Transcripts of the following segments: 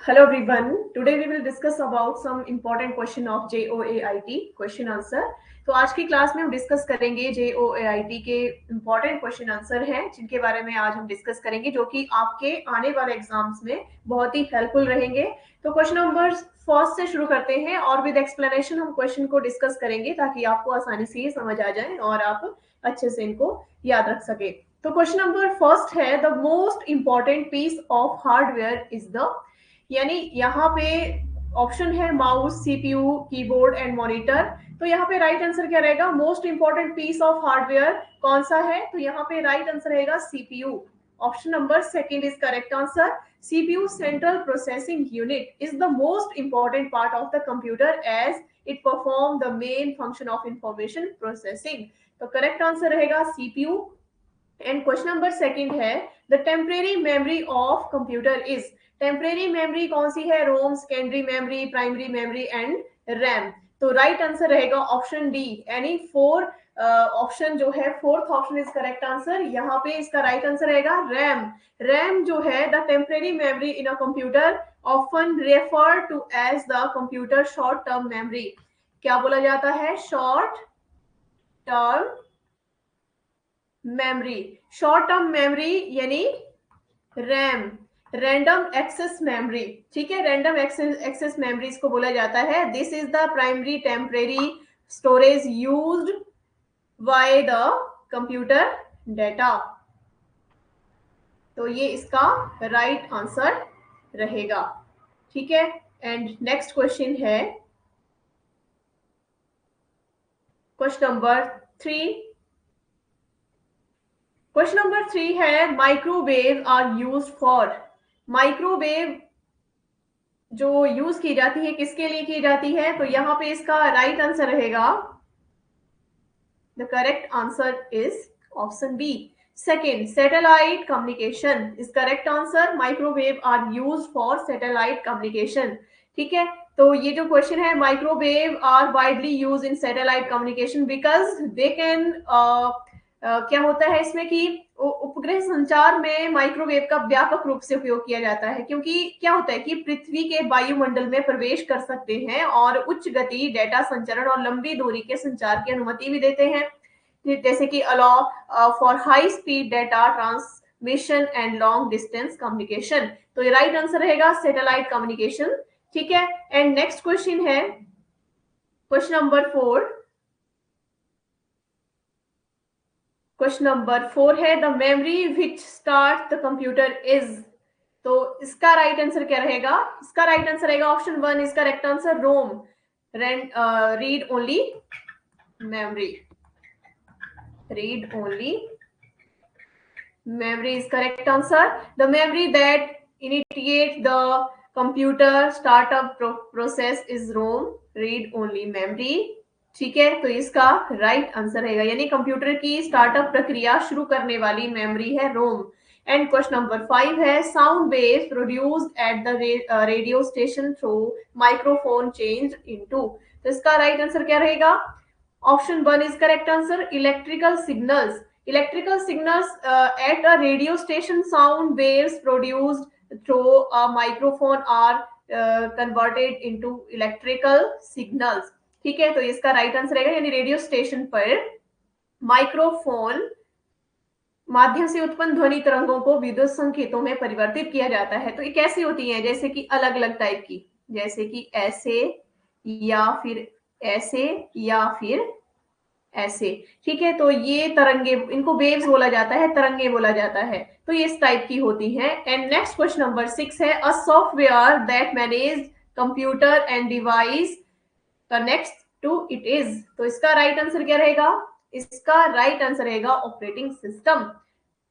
Hello everyone. Today we will discuss about some important question of JOAIT question answer. तो आज की class में हम डिस्कस करेंगे JOAIT के इम्पोर्टेंट क्वेश्चन आंसर हैं जिनके बारे में आज हम डिस्कस करेंगे जो कि आपके आने वाले एग्जाम्स में बहुत ही हेल्पफुल रहेंगे। तो क्वेश्चन नंबर फर्स्ट से शुरू करते हैं और विद एक्सप्लेनेशन हम क्वेश्चन को डिस्कस करेंगे ताकि आपको आसानी से ये समझ आ जाए और आप अच्छे से इनको याद रख सके। तो क्वेश्चन नंबर फर्स्ट है the most important piece of hardware is the, यानी यहाँ पे ऑप्शन है mouse, CPU, keyboard and monitor. तो यहाँ पे राइट आंसर क्या रहेगा? Most important piece of hardware कौन सा है? तो यहाँ पे राइट आंसर रहेगा CPU. Option number second is correct answer. CPU central processing unit is the most important part of the computer as it perform the main function of information processing। तो correct answer रहेगा CPU। And question number second है the temporary memory of computer is. Temporary memory कौन सी है? ROM, secondary memory, primary memory and RAM. तो right answer रहेगा option D, यानी four option जो है fourth option is correct answer. यहाँ पे इसका राइट आंसर रहेगा रैम। रैम जो है the temporary memory in a computer often refer to as the computer short term memory. क्या बोला जाता है? Short term memory. Short term memory यानी रैम, रैंडम एक्सेस मेमोरी। ठीक है, रैंडम एक्सेस मेमोरी इसको बोला जाता है। This is the primary temporary storage used by the computer data. तो ये इसका राइट आंसर रहेगा। ठीक है, एंड नेक्स्ट क्वेश्चन है क्वेश्चन नंबर 3। क्वेश्चन नंबर 3 है microwave are use for. Microwave जो यूज की जाती है किसके लिए की जाती है? तो यहाँ पे इसका राइट आंसर रहेगा, the correct answer is option B second, satellite communication is correct answer. Microwave are use for satellite communication. ठीक है, तो ये जो क्वेश्चन है microwave are widely use in satellite communication because they can क्या होता है इसमें कि उपग्रह संचार में माइक्रोवेव का व्यापक रूप से उपयोग किया जाता है, क्योंकि क्या होता है कि पृथ्वी के वायुमंडल में प्रवेश कर सकते हैं और उच्च गति डेटा संचरण और लंबी दूरी के संचार की अनुमति भी देते हैं, जैसे कि allow for high speed data transmission and long distance communication. तो ये राइट आंसर रहेगा सैटेलाइट कम्युनिकेशन। ठीक है, एंड नेक्स्ट क्वेश्चन है क्वेश्चन नंबर 4। क्वेश्चन नंबर 4 है the memory which start the computer is. तो इसका राइट आंसर क्या रहेगा? इसका राइट आंसर रहेगा option 1 is correct answer, ROM, read only memory. Read only memory is correct answer. The memory that initiates the computer startup process is ROM, read only memory। ठीक है, तो इसका right answer रहेगा, यानी computer की startup प्रक्रिया शुरू करने वाली मेमोरी है रोम। एंड क्वेश्चन नंबर 5 है sound waves produced at the radio station through microphone change into. तो इसका राइट आंसर क्या रहेगा? Option 1 is correct answer, electrical signals. Electrical signals at a radio station, sound waves produced through a microphone are converted into electrical signals। ठीक है, तो इसका right answer रहेगा, यानी रेडियो स्टेशन पर माइक्रोफोन माध्यम से उत्पन्न ध्वनि तरंगों को विद्युत संकेतों में परिवर्तित किया जाता है। तो ये कैसी होती है? जैसे कि अलग अलग टाइप की, जैसे कि ऐसे या फिर ऐसे या फिर ऐसे। ठीक है, तो ये तरंगे, इनको वेव्स बोला जाता है, तरंगे बोला जाता है। तो ये इस टाइप की होती है। एंड नेक्स्ट क्वेश्चन नंबर 6 है a software that manage computer and device connects to it is. तो इसका राइट आंसर क्या रहेगा? इसका राइट आंसर रहेगा operating system.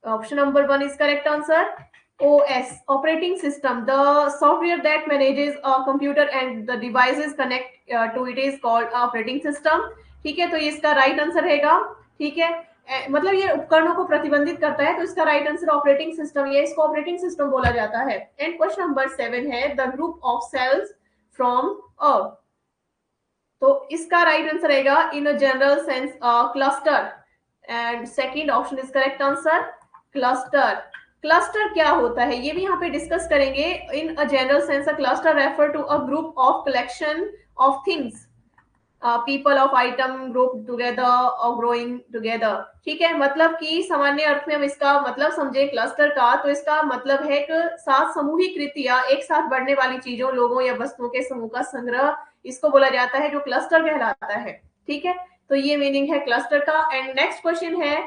Option number 1 is correct answer, OS, operating system, the software that manages a computer and the devices connect to it is called operating system। ठीक है, तो ये इसका राइट आंसर रहेगा। ठीक है, मतलब ये उपकरणों को प्रतिबंधित करता है, तो इसका राइट आंसर ऑपरेटिंग सिस्टम, ये इसको ऑपरेटिंग सिस्टम बोला जाता है। एंड क्वेश्चन नंबर 7 है the group of cells from a. तो इसका राइट आंसर रहेगा in a general sense cluster. And second option is correct answer, cluster. Cluster क्या होता है ये भी यहाँ पे डिस्कस करेंगे। In a general sense a cluster refer to a group of collection of things, people of item group together और growing together. ठीक है, मतलब कि सामान्य अर्थ में हम इसका मतलब समझे क्लस्टर का, तो इसका मतलब है एक साथ समूहीकृत या एक साथ बढ़ने वाली चीजों, लोगों या वस्तुओं के समूह का संग्रह, इसको बोला जाता है जो क्लस्टर कहलाता है। ठीक है, तो ये मीनिंग है क्लस्टर का। एंड नेक्स्ट क्वेश्चन है,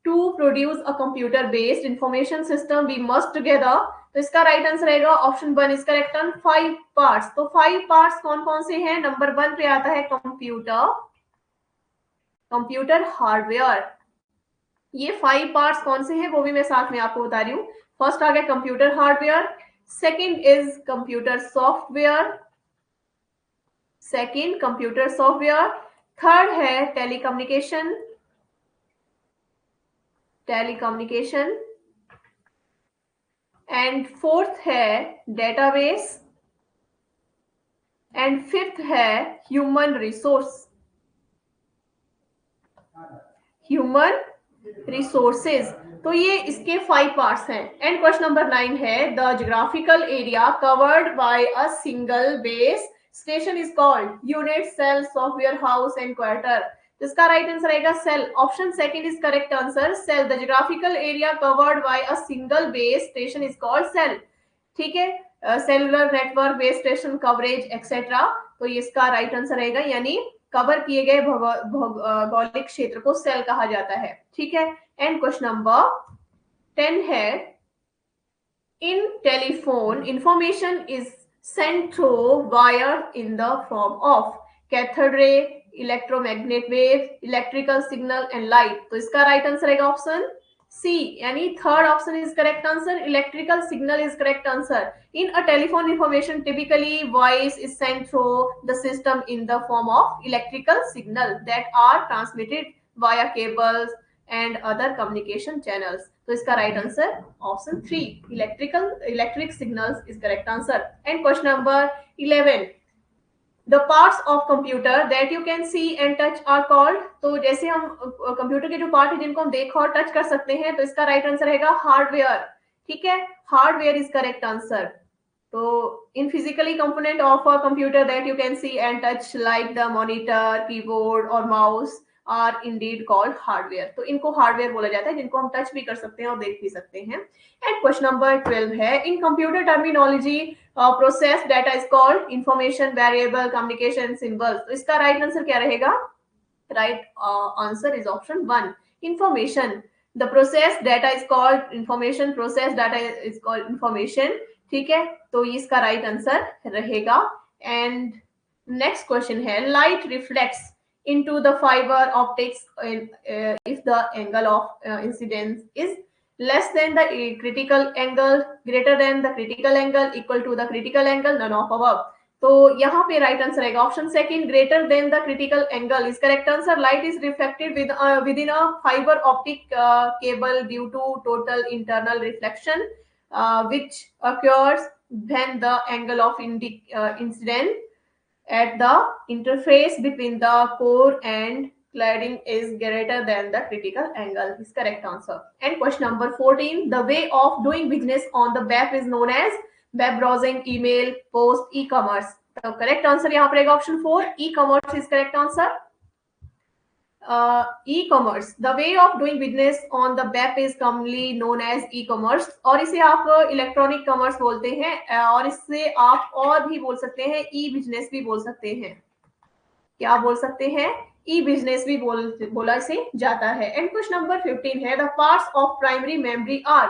to produce a computer based information system we must together. तो इसका राइट आंसर रहेगा option 1 is correct on 5 parts. तो 5 पार्ट्स कौन कौन से हैं? नंबर 1 पे आता है कंप्यूटर, कंप्यूटर हार्डवेयर। ये 5 पार्ट्स कौन से हैं वो भी मैं साथ में आपको बता रही हूँ। फर्स्ट आ गया computer hardware, second is computer software, second computer software, third है टेलीकम्युनिकेशन, टेलीकम्युनिकेशन, एंड फोर्थ है डेटाबेस, एंड फिफ्थ है ह्यूमन रिसोर्स, ह्यूमन रिसोर्सेज। तो ये इसके 5 पार्ट्स हैं। एंड क्वेश्चन नंबर 9 है, the geographical area covered by a single base station is called unit, cell, software house and quarter. इसका right answer आएगा cell, option second is correct answer, cell. The geographical area covered by a single base station is called cell. ठीक है, cellular network, base station coverage etcetera. तो ये इसका right answer रहेगा, यानी cover किए गए भौगोलिक क्षेत्र को सेल कहा जाता है। ठीक है, एंड क्वेश्चन नंबर 10 है, इन telephone information is sent through wire in the form of cathode ray, electromagnetic wave, electrical signal and light। तो इसका राइट आंसर रहेगा ऑप्शन सी, यानी third option is correct answer, electrical signal is correct answer. In a telephone information typically voice is sent through the system in the form of electrical signal that are transmitted via cables and other communication channels. तो इसका right answer option 3, electric signals is correct answer. And question number 11, the parts of computer that you can see and touch are called. तो जैसे हम computer के जो part है जिनको हम देख और टच कर सकते हैं, तो इसका राइट आंसर रहेगा हार्डवेयर। ठीक है, हार्डवेयर इज करेक्ट आंसर। तो in physically component of a computer that you can see and touch like the monitor, keyboard और mouse are indeed called hardware. तो इनको हार्डवेयर बोला जाता है जिनको हम टच भी कर सकते हैं और देख भी सकते हैं। एंड क्वेश्चन नंबर 12 है, इन computer terminology process data is called information, variable, communication, symbols. तो इसका राइट आंसर क्या रहेगा? Right answer is option 1, information. The process data is called information, process data is called information. ठीक है, तो इसका right answer रहेगा। एंड नेक्स्ट क्वेश्चन है, light reflects into the fiber optics if the angle of incidence is less than the critical angle, greater than the critical angle, equal to the critical angle, none of above। तो यहाँ पे right answer आएगा option second, greater than the critical angle is correct answer. Light is reflected within a fibre optic cable due to total internal reflection which occurs when the angle of incidence at the interface between the core and cladding is greater than the critical angle is correct answer। And question number 14, the way of doing business on the web is known as web browsing, email, post, e-commerce। तो correct answer यहाँ पर रहेगा option 4, e-commerce is correct answer। E-commerce, the way of doing business on the web is commonly known as e-commerce, और इसे आप electronic commerce बोलते हैं, और इससे आप और भी बोल सकते हैं, ई बिजनेस भी बोल सकते हैं। क्या बोल सकते हैं? ई बिजनेस भी बोला इसे जाता है। एंड क्वेश्चन नंबर 15 है, the parts of primary memory are.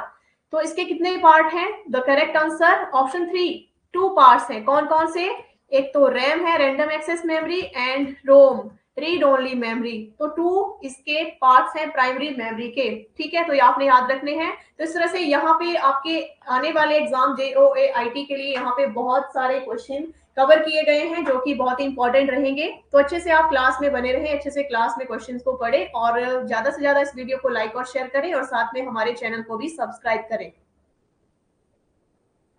तो इसके कितने पार्ट हैं? The correct answer option 3, 2 parts हैं। कौन कौन से? एक तो रैम है, random access memory, and ROM, read only memory. तो 2 इसके पार्ट्स हैं प्राइमरी मेमोरी के। ठीक है, तो ये आपने याद रखने हैं। तो इस तरह से यहाँ पे आपके आने वाले एग्जाम JOAIT के लिए यहाँ पे बहुत सारे क्वेश्चन कवर किए गए हैं जो कि बहुत ही इंपॉर्टेंट रहेंगे। तो अच्छे से आप क्लास में बने रहें, अच्छे से क्लास में क्वेश्चंस को पढ़ें और ज्यादा से ज्यादा इस वीडियो को लाइक और शेयर करें और साथ में हमारे चैनल को भी सब्सक्राइब करें।